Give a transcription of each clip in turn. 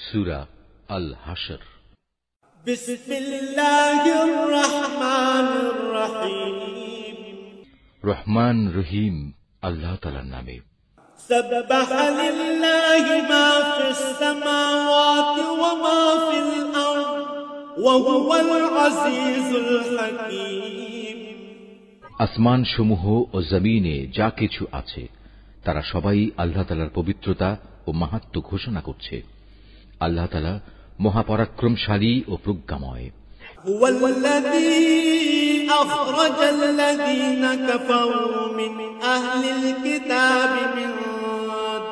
সূরা আল হাশর। বিসমিল্লাহির রহমানির রহিম। রহমান রহিম আল্লাহ তাআলার নামে। সাব্বাহা লিল্লাহি মা ফিস সামাওয়াতি ওয়া মা ফিল আরদ ওয়া হুয়াল আজিজুল হাকীম। আসমান সমূহ ও জমিনে যা কিছু আছে তারা সবাই আল্লাহ তাআলার পবিত্রতা ও মাহাত্ম্য ঘোষণা করছে। আল্লাহ তাআলা মহাপরাক্রমশালী ও প্রজ্ঞাময়। হুয়াল্লাযী আখরাজাল্লাযীনা কাফারু মিন আহলিল কিতাবি মিন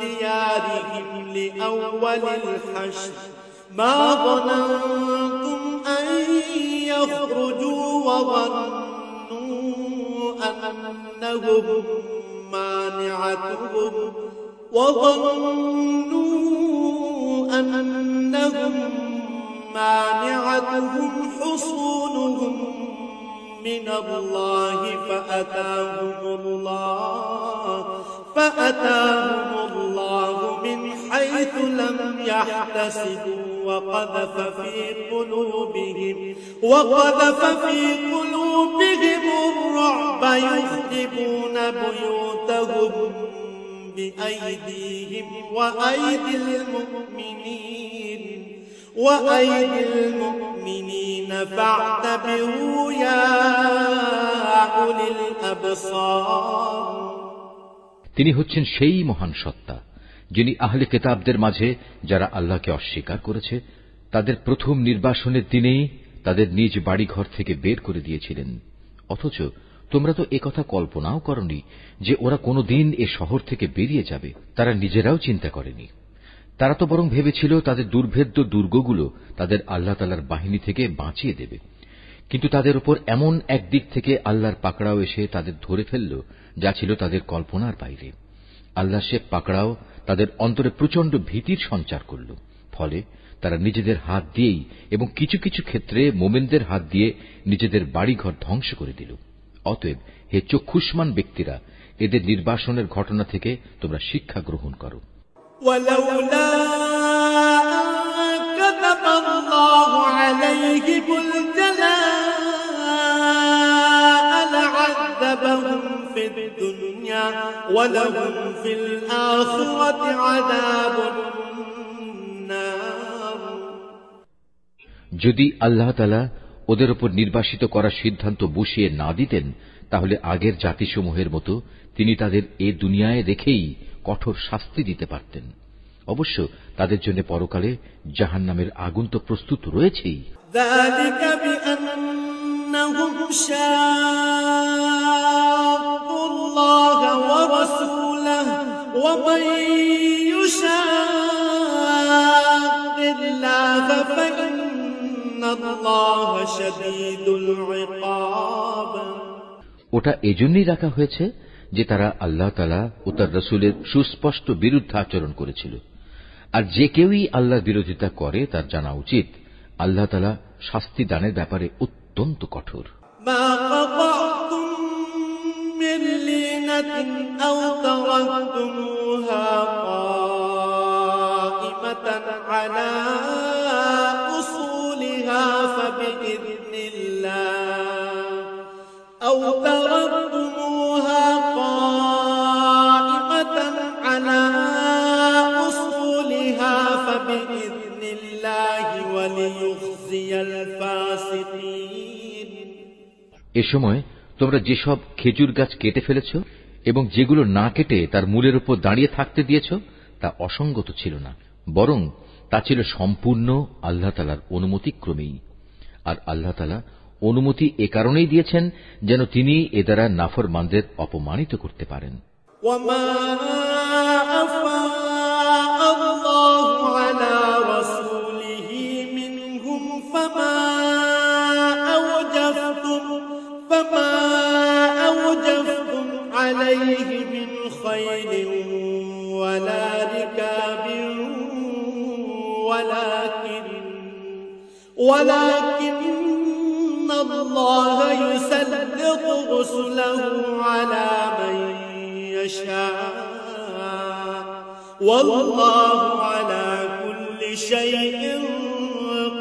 দিয়ারিহিম লিআউওয়ালিল হাশর মা যানানতুম আন ইয়াখরুজু ওয়া যান্নু আন্নাহুম মানি'atuhum أنهم مانعتهم حصونهم من الله فأتاهم الله من حيث لم يحتسبوا وقذف في قلوبهم الرعب يخربون بيوتهم بأيديهم وأيدي المؤمنين فاعتبروا يا أولي الأبصار। তিনি হচ্ছেন সেই মহান সত্তা যিনি আহলে কিতাবদের মাঝে যারা আল্লাহকে অস্বীকার করেছে তাদের প্রথম নির্বাসনের দিনেই তাদের নিজ বাড়িঘর থেকে বের করে দিয়েছিলেন। অথচ তোমরা তো একথা কল্পনাও করনি যে ওরা কোনোদিন এ শহর থেকে বেরিয়ে যাবে। তারা নিজেরাও চিন্তা করেনি। তারা তো বরং ভেবেছিল তাদের দুর্ভেদ্য দুর্গগুলো তাদের আল্লাহ তাআলার বাহিনী থেকে বাঁচিয়ে দেবে। কিন্তু তাদের উপর এমন একদিক থেকে আল্লাহর পাকড়াও এসে তাদের ধরে ফেলল যা ছিল তাদের কল্পনার বাইরে। আল্লাহ সে পাকড়াও তাদের অন্তরে প্রচন্ড ভীতির সঞ্চার করল। ফলে তারা নিজেদের হাত দিয়েই এবং কিছু কিছু ক্ষেত্রে মোমেনদের হাত দিয়ে নিজেদের বাড়িঘর ধ্বংস করে দিল। অতএব হে চক্ষুষ্মান ব্যক্তিরা, এদের নির্বাসনের ঘটনা থেকে তোমরা শিক্ষা গ্রহণ করো। ওয়ালাউলা কাতাবাল্লাহু আলাইহিমুল জালাআ লা'আযাবাহুম ফিদ দুনিয়া ওয়া লাহুম ফিল আখিরাতি আযাবুন নার। যদি আল্লাহ তাআলা ওদের উপর নির্বাসিত করার সিদ্ধান্ত বসিয়ে না দিতেন তাহলে আগের জাতিসমূহের মতো তিনি তাদের এ দুনিয়ায় রেখেই কঠোর শাস্তি দিতে পারতেন। অবশ্য তাদের জন্য পরকালে জাহান্নামের আগুন তো প্রস্তুত রয়েছেই। যালিকা বিআন্নাহুম শাআকুল্লাহ ওয়া রাসূলাহু ওয়া মান ইউশাকিল্লাহ ফাইন্নাল্লাহা শাদীদুল ইকাব। ওটা এজন্যই রাখা হয়েছে যে তারা আল্লাহ তাআলা ও তার রাসূলের সুস্পষ্ট বিরুদ্ধাচরণ করেছিল। আর যে কেউই আল্লাহর বিরোধিতা করে তার জানা উচিত আল্লাহ তাআলা শাস্তি দানের ব্যাপারে অত্যন্ত কঠোর। মা কাতাতুম মিন লিনাতিন আও তারাকতুমুহা কাইমাতান আলা উসুলিহা ফাবিইذنিল্লাহ আও তারাকতুমুহা কাইমাতান আলা উসুলিহা ফাবিইذنিল্লাহি ওয়া লিইখজিয়াল ফাসিকিন। এ সময় তোমরা যেসব খেজুর গাছ কেটে ফেলেছ এবং যেগুলো না কেটে তার মূলের উপর দাঁড়িয়ে থাকতে দিয়েছ তা অসঙ্গত ছিল না, বরং তা ছিল সম্পূর্ণ আল্লাহ তাআলার অনুমতিক্রমেই। আর আল্লাহ তাআলা অনুমতি এ কারণেই দিয়েছেন যেন তিনি এ দ্বারা নাফরমানদের অপমানিত করতে পারেন। ওয়ামা আফাআল্লাহু আলা রাসূলিহি মিনহুম ফামা أوجفتم عليه من خيل ولا ركاب ولكن الله يسلط رسله على من يشاء والله على كل شيء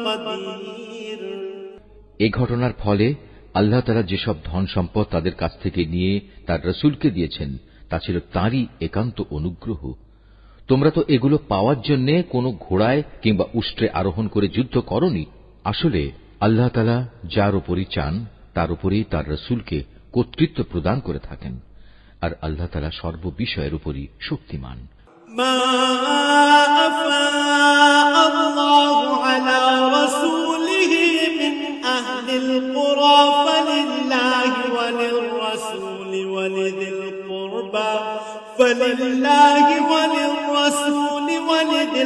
قدير এই ঘটনার ফলে আল্লাহ তাআলা যেসব ধন সম্পদ তাদের কাছ থেকে নিয়ে তার রাসূলকে দিয়েছেন তা ছিল তাঁরই একান্ত অনুগ্রহ। তোমরা তো এগুলো পাওয়ার জন্য কোনো ঘোড়ায় কিংবা উষ্ট্রে আরোহণ করে যুদ্ধ করনি। আসলে আল্লাহ তাআলা যার উপরই চান তার উপরেই তার রাসূলকে কর্তৃত্ব প্রদান করে থাকেন, আর আল্লাহ তাআলা সর্ববিষয়ের উপরই শক্তিমান। ما أفاء الله على رسوله من أهل القرى فلله وللرسول ولذي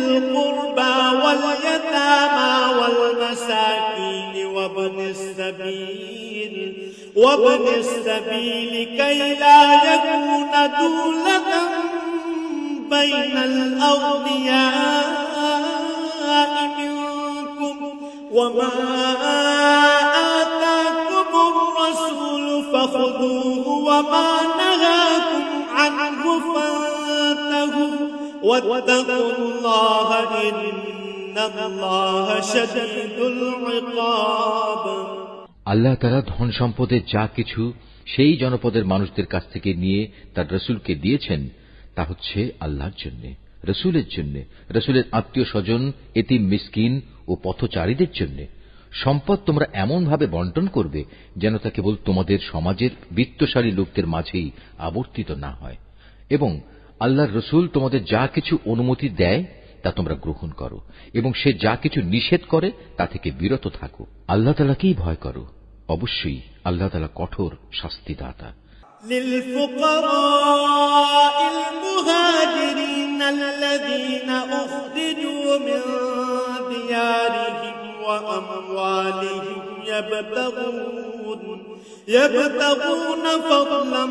القربى واليتامى والمساكين وابن السبيل كي لا يكون دولة بين الأغنياء منكم وما آتاكم الرسول فخذوه وما نهاكم عنه فانتهوا واتقوا الله إن الله شديد العقاب। আল্লাহ তাআলা ধন সম্পদের যা কিছু সেই জনপদের মানুষদের কাছ থেকে নিয়ে তার রাসূলকে দিয়েছেন তা হচ্ছে আল্লাহর জন্য, রাসূলের জন্য, রাসূলের আত্মীয় স্বজন, এতিম মিসকিন ও পথচারীদের জন্য। সম্পদ তোমরা এমন ভাবে বন্টন করবে যেন তা কেবল তোমাদের সমাজের বিত্তশালী লোকদের মাঝেই আবর্তিত না হয়, এবং আল্লাহর রাসূল তোমাদের যা কিছু অনুমতি দেয় তা তোমরা গ্রহণ করো, এবং সে যা কিছু নিষেধ করে তা থেকে বিরত থাকো। আল্লাহ তাআলাকেই ভয় করো, অবশ্যই আল্লাহ তাআলা কঠোর শাস্তিদাতা। للفقراء المهاجرين الذين أخرجوا من ديارهم وأموالهم يبتغون فضلا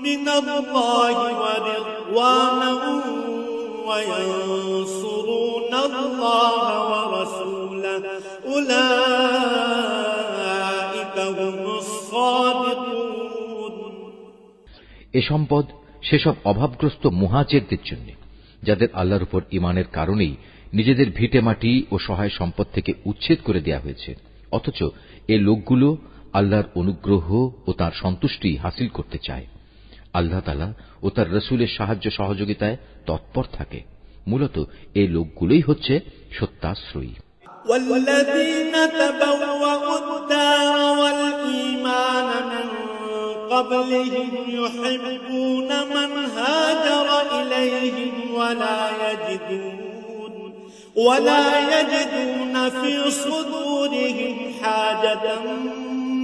من الله ورضوانا وينصرون الله ورسوله أولئك هم الصادقون। এ সম্পদ সেসব অভাবগ্রস্ত মুহাজিরদের জন্য যাদের আল্লাহর উপর ঈমানের কারণেই নিজেদের ভিটেমাটি ও সহায় সম্পদ থেকে উচ্ছেদ করে দেয়া হয়েছে, অথচ এ লোকগুলো আল্লাহর অনুগ্রহ ও তাঁর সন্তুষ্টি হাসিল করতে চায়। আল্লাহ তাআলা ও তার রাসূলের সাহায্য সহযোগিতায় তৎপর থাকে। মূলত এই লোকগুলোই হচ্ছে সত্যাশ্রয়ী। والذين تبوأوا الدار والإيمان من قبلهم يحبون من هاجر إليهم ولا يجدون في صدورهم حاجة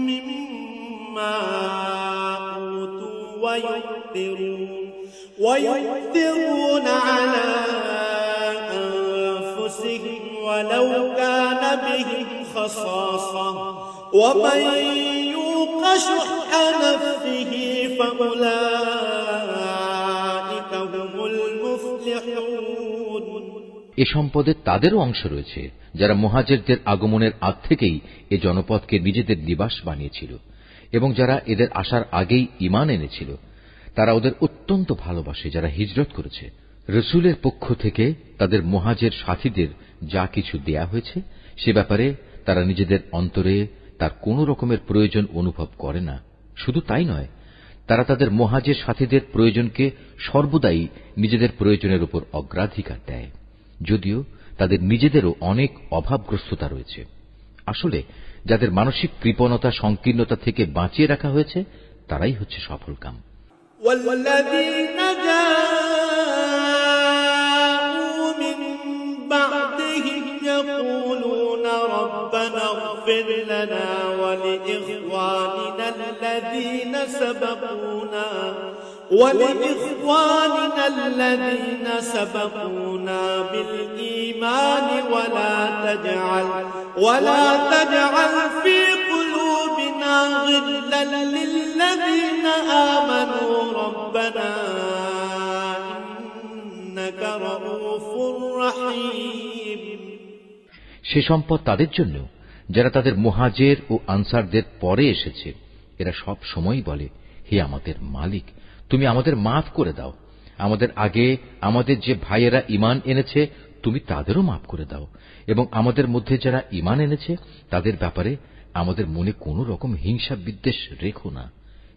مما أوتوا ويؤثرون على أنفسهم ولو كان بهم خصاصة ومن يوق شح نفسه فأولئك هم المفلحون। এ সম্পদে তাদেরও অংশ রয়েছে যারা মুহাজিরদের আগমনের আগ থেকেই এ জনপদকে নিজেদের নিবাস বানিয়েছিল, এবং যারা এদের আসার আগেই ঈমান এনেছিল। তারা ওদের অত্যন্ত ভালোবাসে যারা হিজরত করেছে। রাসূলের পক্ষ থেকে তাদের মুহাজির সাথীদের যা কিছু দেয়া হয়েছে সে ব্যাপারে তারা নিজেদের অন্তরে তার কোন রকমের প্রয়োজন অনুভব করে না। শুধু তাই নয়, তারা তাদের মুহাজির সাথীদের প্রয়োজনকে সর্বদাই নিজেদের প্রয়োজনের উপর অগ্রাধিকার দেয়, যদিও তাদের নিজেদেরও অনেক অভাবগ্রস্ততা রয়েছে। আসলে যাদের মানসিক কৃপণতা সংকীর্ণতা থেকে বাঁচিয়ে রাখা হয়েছে তারাই হচ্ছে সফলকাম। والذين جاءوا من بعدهم يقولون ربنا اغفر لنا ولإخواننا الذين سبقونا بالإيمان ولا تجعل في قلوبنا غلا للذين آمنوا ربنا إنك رؤوف رحيم। সে সম্পদ তাদের জন্য যারা তাদের মুহাজির ও আনসারদের পরে এসেছে। এরা সব সময় বলে, হে আমাদের মালিক, তুমি আমাদের মাফ করে দাও। আমাদের আগে আমাদের যে ভাইয়েরা ঈমান এনেছে তুমি তাদেরও মাফ করে দাও এবং আমাদের মধ্যে যারা ঈমান এনেছে তাদের ব্যাপারে আমাদের মনে কোনো রকম হিংসা বিদ্বেষ রেখো না।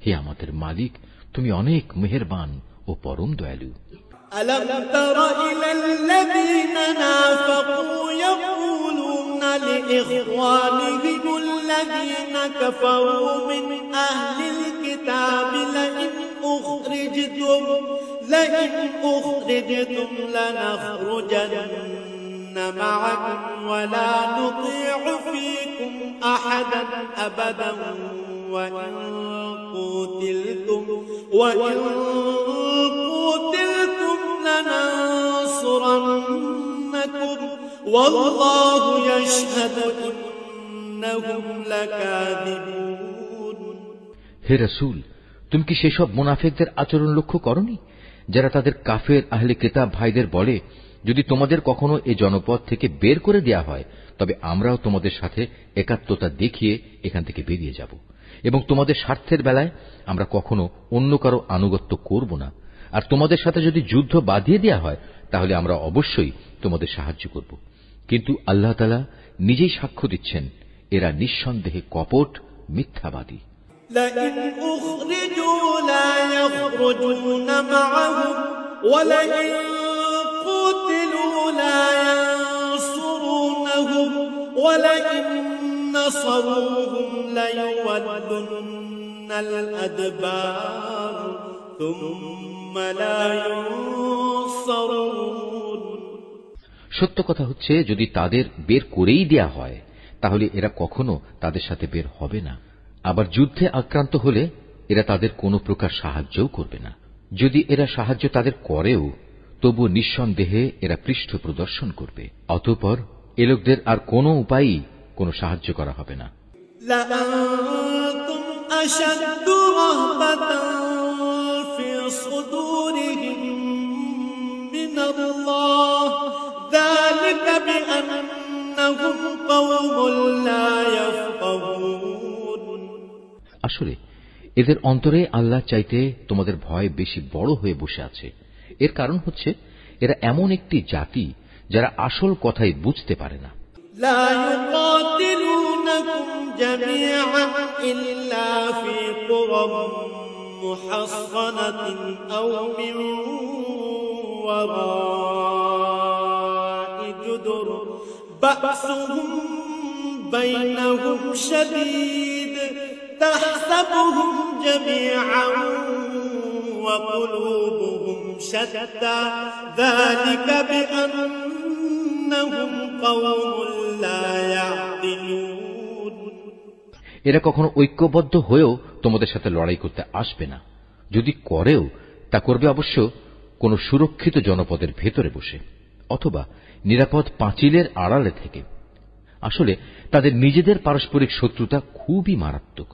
হে আমাদের মালিক, তুমি অনেক মেহেরবান ও পরম দয়ালু। ألم تر إلى الذين نافقوا يقولون لإخوانهم الذين كفروا من أهل الكتاب لئن أخرجتم لنخرجن معكم ولا نطيع فيكم أحدا أبدا وإن قتلتم لننصرنكم والله يشهد إنهم لكاذبون। হে রাসূল, তুমি কি সেসব মুনাফিকদের আচরণ লক্ষ্য করনি যারা তাদের কাফের আহলে কিতাব ভাইদের বলে, যদি তোমাদের কখনো এ জনপদ থেকে বের করে দেয়া হয় তবে আমরাও তোমাদের সাথে একাত্মতা দেখিয়ে এখান থেকে বেরিয়ে যাব এবং তোমাদের স্বার্থের বেলায় আমরা কখনো অন্য কারো আনুগত্য করব না, আর তোমাদের সাথে যদি যুদ্ধ বাঁধিয়ে দেয়া হয় তাহলে আমরা অবশ্যই তোমাদের সাহায্য করব। কিন্তু আল্লাহ তাআলা নিজেই সাক্ষ্য দিচ্ছেন, এরা নিঃসন্দেহে কপট মিথ্যাবাদী। لئن أخرجوا لا يخرجون معهم ولئن قتلوا لا ينصرونهم ولئن نصروهم ليولن الأدبار ثم لا ينصرون। সত্য কথা হচ্ছে, যদি তাদের বের করেই দেয়া হয় তাহলে এরা কখনো তাদের সাথে বের হবে না, আবার যুদ্ধে আক্রান্ত হলে এরা তাদের কোনো প্রকার সাহায্যও করবে না। যদি এরা সাহায্য তাদের করেও তবু নিঃসন্দেহে এরা পৃষ্ঠ প্রদর্শন করবে। অতঃপর এ লোকদের আর কোনো উপায়ই কোনো সাহায্য করা হবে না। لأنتم أشد رهبة في صدورهم من الله ذلك بأنهم قوم لا يفقهون। আসলে এদের অন্তরে আল্লাহ চাইতে তোমাদের ভয় বেশি বড় হয়ে বসে আছে। এর কারণ হচ্ছে এরা এমন একটি জাতি যারা আসল কথাই বুঝতে পারে না। لا يقاتلونكم جميعا إلا في قرى محصنة أو من وراء جدر بأسهم بينهم شديد تحسبهم جميعا وقلوبهم شتى ذلك بأنهم قوم لا يعقلون। এরা কখনো ঐক্যবদ্ধ হয়েও তোমাদের সাথে লড়াই করতে আসবে না, যদি করেও তা করবে অবশ্য কোন সুরক্ষিত জনপদের ভেতরে বসে অথবা নিরাপদ পাঁচিলের আড়ালে থেকে। আসলে তাদের নিজেদের পারস্পরিক শত্রুতা খুবই মারাত্মক।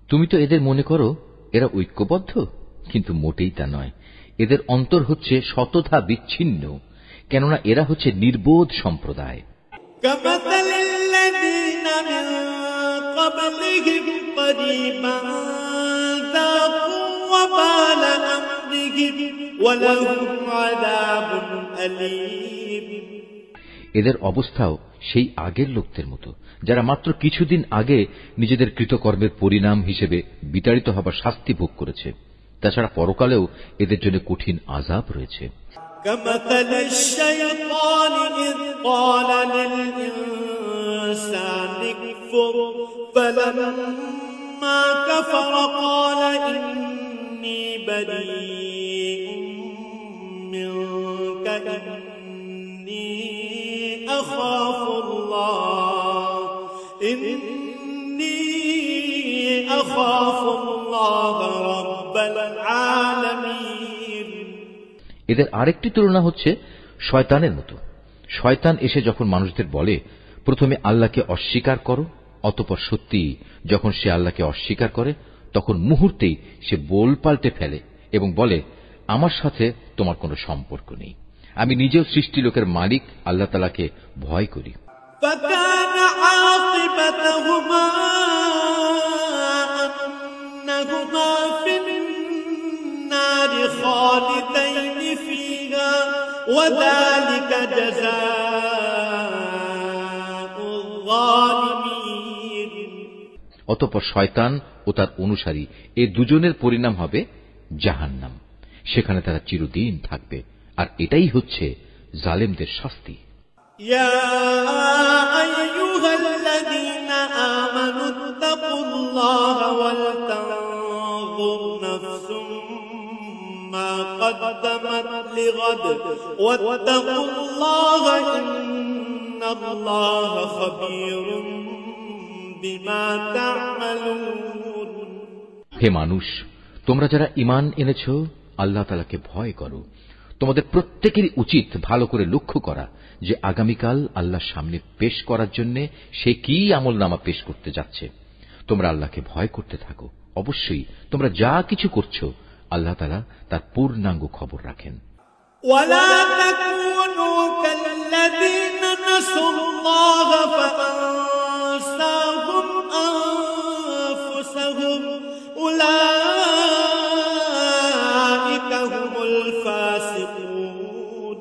তুমি তো এদের মনে করো এরা ঐক্যবদ্ধ, কিন্তু মোটেই তা নয়। এদের অন্তর হচ্ছে শতথা বিচ্ছিন্ন, কেননা এরা হচ্ছে নির্বোধ সম্প্রদায়। كمثل الذين من قبلهم قريبا ذاقوا وبال أمرهم ولهم عذاب أليم। এদের অবস্থাও সেই আগের লোকদের মতো, যারা মাত্র কিছুদিন আগে নিজেদের কৃতকর্মের পরিণাম হিসেবে বিতাড়িত হবার শাস্তি ভোগ করেছে। তাছাড়া পরকালেও এদের জন্য কঠিন আযাব রয়েছে। كمثل الشيطان إذ قال للإنسان اكفر فلما كفر قال إني بريء منك إني أخاف الله رب العالمين। এদের আরেকটি তুলনা হচ্ছে শয়তানের মতো। শয়তান এসে যখন মানুষদের বলে, প্রথমে আল্লাহকে অস্বীকার করো, অতঃপর সত্যি যখন সে আল্লাহকে অস্বীকার করে তখন মুহূর্তেই সে বোল পাল্টে ফেলে এবং বলে, আমার সাথে তোমার কোনো সম্পর্ক নেই, আমি নিজেও সৃষ্টি লোকের মালিক আল্লাহ তাআলাকে ভয় করি। فكان عاقبتهما أنهما في النار خالدين فيها وذلك جزاء অতঃপর শয়তান ও তার অনুসারী এই দুজনের পরিণাম হবে জাহান্নাম। সেখানে তারা চিরদিন থাকবে, আর এটাই হচ্ছে জালেমদের শাস্তি। يا أيها الذين آمنوا اتقوا الله ولتنظر نفس ما قدمت لغد واتقوا الله إن الله خبير بما تعملون। হে মানুষ, তোমরা যারা ঈমান এনেছ, আল্লাহ তাআলাকে ভয় করো। তোমাদের প্রত্যেকেরই উচিত ভালো করে লক্ষ্য করা যে আগামীকাল আল্লাহর সামনে পেশ করার জন্য সে কি আমলনামা পেশ করতে যাচ্ছে। তোমরা আল্লাহকে ভয় করতে থাকো। অবশ্যই তোমরা যা কিছু করছো আল্লাহ তাআলা তার পূর্ণাঙ্গ খবর রাখেন। ولا تكونوا كالذين نسوا الله فأنساهم أنفسهم أولئك هم الفاسقون।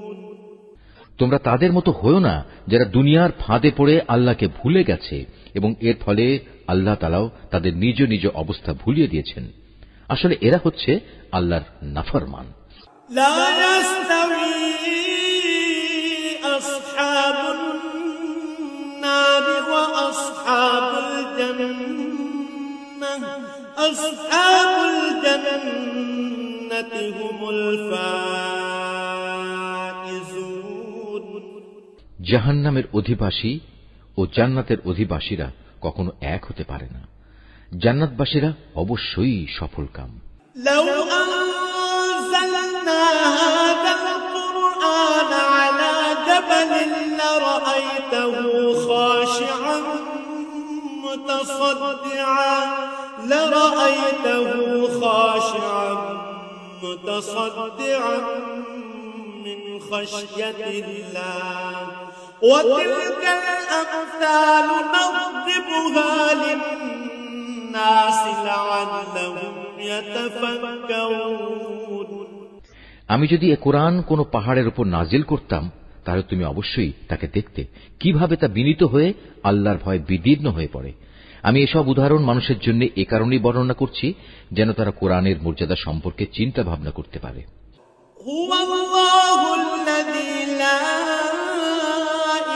তোমরা তাদের মতো হয়ো না যারা দুনিয়ার ফাঁদে পড়ে আল্লাহকে ভুলে গেছে এবং এর ফলে আল্লাহ তাআলাও তাদের নিজ নিজ অবস্থা ভুলিয়ে দিয়েছেন। আসলে এরা হচ্ছে আল্লাহর নাফরমান। لا يستوي أصحاب النار وأصحاب الجنة أصحاب الجنة هم الفائزون। জাহান্নামের অধিবাসী ও জান্নাতের অধিবাসীরা কখনো এক হতে পারে না। জান্নাতবাসীরা অবশ্যই সফলকাম। لو أنزلنا هذا القرآن على جبل لرأيته خاشعا متصدعا من خشية الله وتلك الأمثال نضربها للناس لعلهم يتفكرون। আমি যদি এ কোরআন কোন পাহাড়ের উপর নাজিল করতাম, তাহলে তুমি অবশ্যই তাকে দেখতে কিভাবে তা বিনীত হয়ে আল্লাহর ভয়ে বিদীর্ণ হয়ে পড়ে। আমি এসব উদাহরণ মানুষের জন্য এ কারণেই বর্ণনা করছি যেন তারা কোরআনের মর্যাদা সম্পর্কে চিন্তা ভাবনা করতে পারে। هو الله الذي لا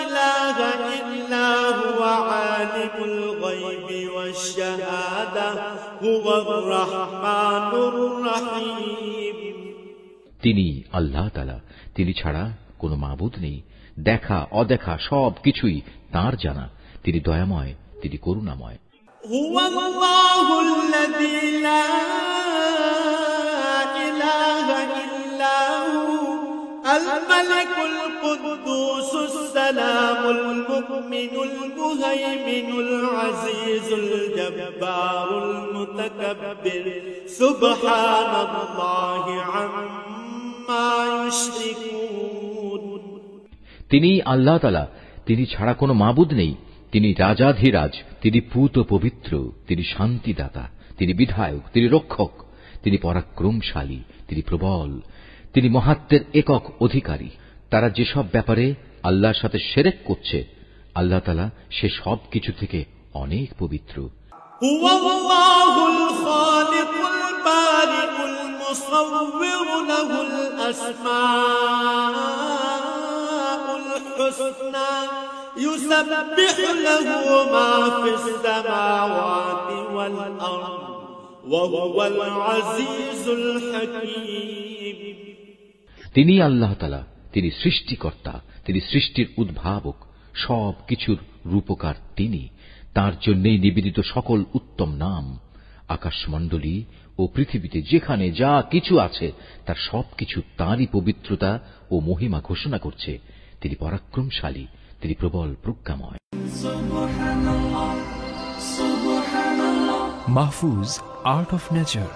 إله إلا هو عالم الغيب والشهادة هو الرحمن الرحيم। তিনি আল্লাহ তাআলা, তিনি ছাড়া কোনো মাবুদ নেই। দেখা অদেখা সব কিছুই তাঁর জানা। তিনি দয়াময়, তিনি করুণাময়। هو الله الذي لا إله إلا هو الملك القدوس السلام المؤمن المهيمن العزيز الجبار المتكبر سبحان الله عما يشركون। তিনি আল্লাহ তাআলা, তিনি ছাড়া কোনো মাবুদ নেই। তিনি রাজাধিরাজ, তিনি পূত পবিত্র, তিনি শান্তিদাতা, তিনি বিধায়ক, তিনি রক্ষক, তিনি পরাক্রমশালী, তিনি প্রবল, তিনি মহাত্মের একক অধিকারী। তারা যেসব ব্যাপারে আল্লাহর সাথে শিরক করছে, আল্লাহ তাআলা সে সব কিছু থেকে অনেক পবিত্র। هو الله الخالق البارئ المصور له الأسماء الحسنى يسبح له ما في السماوات والأرض وهو العزيز الحكيم। তিনি আল্লাহ তাআলা, তিনি সৃষ্টিকর্তা, তিনি সৃষ্টির উদ্ভাবক, সব কিছুর রূপকার তিনি। তাঁর জন্যই নিবেদিত সকল উত্তম নাম। আকাশমণ্ডলী ও পৃথিবীতে যেখানে যা কিছু আছে তার সবকিছু তাঁরই পবিত্রতা ও মহিমা ঘোষণা করছে। তিনি পরাক্রমশালী, তিনি প্রবল প্রজ্ঞাময়। Mahfuz, Art of Nature।